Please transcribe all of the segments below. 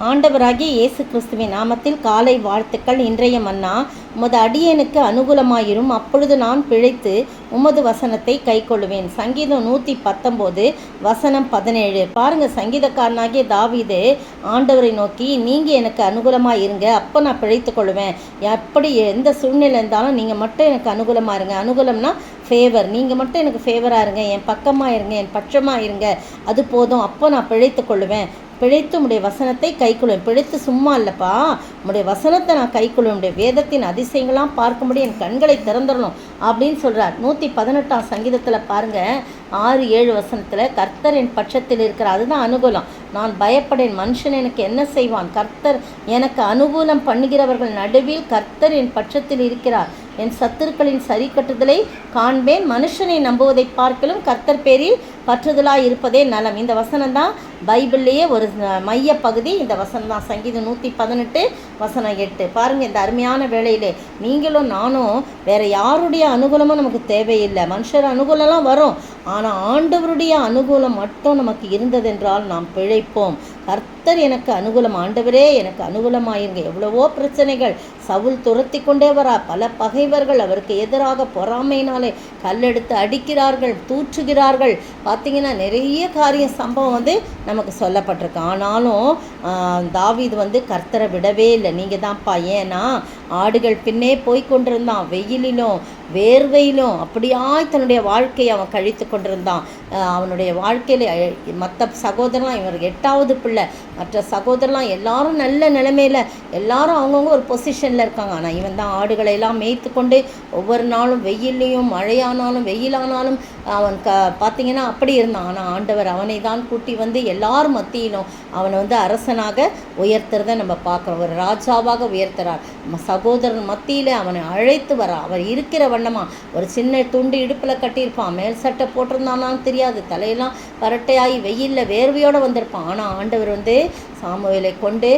ஆண்டவராகிய இயேசு கிறிஸ்துவின் நாமத்தில் காலை வாழ்த்துக்கள். இன்றைய மன்னா, உமது அடியேனுக்கு அனுகூலமாயிரும், அப்பொழுது நான் பிழைத்து உமது வசனத்தை கைக்கொள்ளுவேன். சங்கீதம் 119 வசனம் 17. பாருங்கள், சங்கீதக்காரனாகிய தாவீது ஆண்டவரை நோக்கி, நீங்கள் எனக்கு அனுகூலமாக இருங்க, அப்போ நான் பிழைத்து கொள்ளுவேன். எப்படி எந்த சூழ்நிலை இருந்தாலும் நீங்கள் மட்டும் எனக்கு அனுகூலமாக இருங்க. அனுகூலம்னா ஃபேவர். நீங்கள் மட்டும் எனக்கு ஃபேவராக இருங்க, என் பக்கமாக இருங்க, என் பட்சமாக இருங்க, அது போதும், அப்போ நான் பிழைத்து கொள்ளுவேன். பிழைத்து உடைய வசனத்தை கைக்கொள்ளுவேன். பிழைத்து சும்மா இல்லைப்பா, உடைய வசனத்தை நான் கைக்கொள்ளுவேன். உடைய வேதத்தின் அதிசயங்களாம் பார்க்கும்படி என் கண்களை திறந்துடணும் அப்படின்னு சொல்கிறார். 118 சங்கீதத்தில் பாருங்கள், 6-7 வசனத்தில், கர்த்தர் என் பட்சத்தில் இருக்கிறார், அதுதான் அனுகூலம். நான் பயப்படேன், மனுஷன் எனக்கு என்ன செய்வான்? கர்த்தர் எனக்கு அனுகூலம் பண்ணுகிறவர்கள் நடுவில் கர்த்தர் என் பட்சத்தில் இருக்கிறார். என் சத்துருக்களின் சரி கட்டுதலை காண்பேன். மனுஷனை நம்புவதை பார்க்கலும் கர்த்தர் பேரில் பற்றுதலாக இருப்பதே நலம். இந்த வசனம் தான் பைபிள்லேயே ஒரு மைய பகுதி. இந்த வசனம் தான் சங்கீதம் 118 வசனம் 8. பாருங்கள், இந்த அருமையான வேளையிலே நீங்களும் நானும் வேறு யாருடைய அனுகூலமும் நமக்கு தேவையில்லை. மனுஷர் அனுகூலம்லாம் வரும், ஆனால் ஆண்டவருடைய அனுகூலம் மட்டும் நமக்கு இருந்ததென்றால் நாம் பிழைப்போம். கர்த்தர் எனக்கு அனுகூலம், ஆண்டவரே எனக்கு அனுகூலமாயிருங்க. எவ்வளவோ பிரச்சனைகள், சவுல் துரத்தி கொண்டே வரா, பல பகைவர்கள் அவருக்கு எதிராக பொறாமையினாலே கல்லெடுத்து அடிக்கிறார்கள், தூற்றுகிறார்கள். பார்த்திங்கன்னா நிறைய சம்பவம் நமக்கு சொல்லப்பட்டிருக்கு. ஆனாலும் தாவீது கர்த்தரை விடவே இல்லை. நீங்கள் தான்ப்பா, ஏன்னா ஆடுகள் பின்னே போய் கொண்டிருந்தான், வெயிலிலும் வேர்வையிலும் அப்படியாய் தன்னுடைய வாழ்க்கையை அவன் கழித்து கொண்டிருந்தான். அவனுடைய வாழ்க்கையில் மற்ற சகோதரலாம், இவர் 8வது பிள்ளை, மற்ற சகோதரலாம் எல்லாரும் நல்ல நிலைமையில், எல்லாரும் அவங்கவுங்க ஒரு பொசிஷனில் இருக்காங்க. ஆனால் இவன் தான் ஆடுகளையெல்லாம் மேய்த்து கொண்டு ஒவ்வொரு நாளும் வெயிலையும் மழையானாலும் வெயிலானாலும் அவன் பார்த்திங்கன்னா அப்படி இருந்தான். ஆனால் ஆண்டவர் அவனை தான் கூட்டி எல்லார் மத்தியிலும் அவனை அரசனாக உயர்த்துறதை நம்ம பார்க்குறோம். ஒரு ராஜாவாக உயர்த்துறார். நம்ம சகோதரன் மத்தியில் அவனை அழைத்து வரான். அவர் இருக்கிற வண்ணமாக ஒரு சின்ன துண்டு இடுப்பில் கட்டியிருப்பான், மேல் சட்டை போட்டிருந்தானான்னு தெரியாது, தலையெல்லாம் பரட்டையாகி வெயிலில் வேர்வையோடு வந்திருப்பான். ஆனால் ஆண்டவர் சாமுவேலை கொண்டு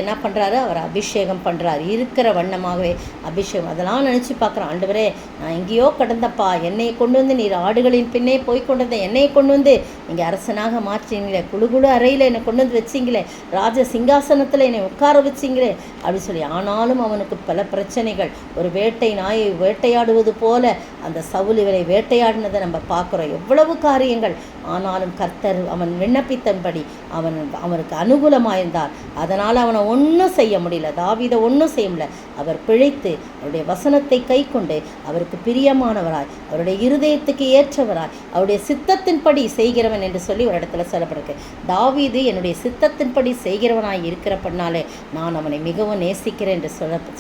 என்ன பண்ணுறாரு, அவர் அபிஷேகம் பண்ணுறார். இருக்கிற வண்ணமாகவே அபிஷேகம். அதெல்லாம் நினச்சி பார்க்குறான். ஆண்டவரே, நான் எங்கேயோ கடந்தப்பா, என்னை கொண்டு நீர் ஆடுகளின் பின்னே போய் கொண்டு என்னை கொண்டு நீங்கள் அரசனாக மாற்றினீங்களே, குழு அறையில் என்னை கொண்டு வச்சிங்களே, ராஜ சிங்காசனத்தில் என்னை உட்கார வச்சிங்களே அப்படி சொல்லி. ஆனாலும் அவனுக்கு பல பிரச்சனைகள். ஒரு வேட்டை நாயை வேட்டையாடுவது போல அந்த சவுல் இவரை வேட்டையாடினதை நம்ம பார்க்குறோம். எவ்வளவு காரியங்கள். ஆனாலும் கர்த்தர் அவன் விண்ணப்பித்தன்படி அவனுக்கு அனுகூலமாயிருந்தார். அதனால் அவனை ஒன்றும் செய்ய முடியல, தாவீதை ஒன்றும் செய்ய முடியல. அவர் பிழைத்து அவருடைய வசனத்தை கை கொண்டு அவருக்கு பிரியமானவராய், அவருடைய இருதயத்துக்கு ஏற்றவராய், அவருடைய சித்தத்தின்படி செய்கிறவன் என்று சொல்லி ஒரு இடத்துல சொல்லப்பட்டிருக்கு. தாவீது என்னுடைய சித்தத்தின்படி செய்கிறவனாய் இருக்கிறப்பனாலே நான் அவனை மிகவும் நேசிக்கிறேன் என்று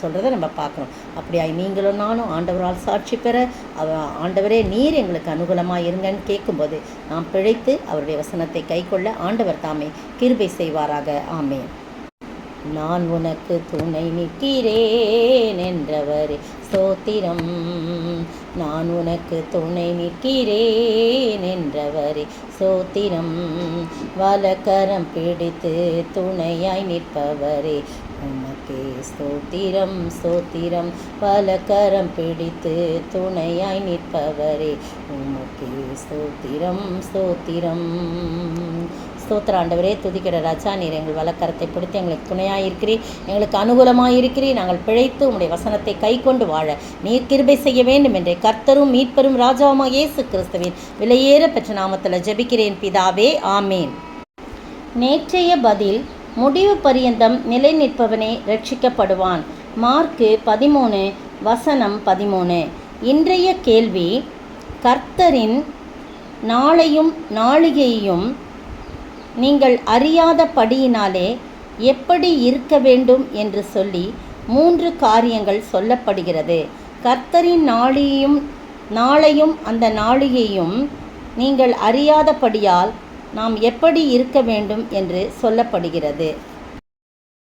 சொல்கிறத நம்ம பார்க்குறோம். அப்படியாய் நீங்களும் நானும் ஆண்டவரால் சாட்சி பெற, ஆண்டவரே நீர் எங்களுக்கு அனுகூலமாக இருங்கன்னு கேட்கும்போது நாம் பிழைத்து அவருடைய வசனத்தை கை கொள்ள ஆண்டவர் தாமே கிருபை செய்வாராக. ஆமென். நான் உனக்கு துணை நிற்கிறேன் என்றவரே ஸ்தோத்திரம். நான் உனக்கு துணை நிற்கிறேன் என்றவரே ஸ்தோத்திரம். வலக்கரம் பிடித்து துணையாய் நிற்பவரே உமக்கே ஸ்தோத்திரம் ஸ்தோத்திரம். வலக்கரம் பிடித்து துணையாய் நிற்பவரே உமக்கே ஸ்தோத்திரம் ஸ்தோத்திரம். ஸ்தோத்திர ஆண்டவரே, துதிக்கிற ராஜா, நீர் எங்கள் வலக்கரத்தை பிடித்து எங்களுக்கு துணையாக இருக்கிறீர், எங்களுக்கு அனுகூலமாக இருக்கிறீர். நாங்கள் பிழைத்து உம்முடைய வசனத்தை கை கொண்டு வாழ நீர் கிருபை செய்ய வேண்டும் என்றே கர்த்தரும் மீட்பரும் ராஜாவுமாக இயேசு கிறிஸ்துவின் விலையேற பெற்ற நாமத்தில் ஜெபிக்கிறேன் பிதாவே, ஆமேன். நேற்றைய பதில், முடிவு பரியந்தம் நிலை நிற்பவனே ரட்சிக்கப்படுவான். மார்க்கு 13 வசனம் 13. இன்றைய கேள்வி, கர்த்தரின் நாளையும் நாளிகையும் நீங்கள் அறியாதபடியினாலே எப்படி இருக்க வேண்டும் என்று சொல்லி 3 காரியங்கள் சொல்லப்படுகிறது. கர்த்தரின் நாளையும் அந்த நாளிகையும் நீங்கள் அறியாதபடியால் நாம் எப்படி இருக்க வேண்டும் என்று சொல்லப்படுகிறது.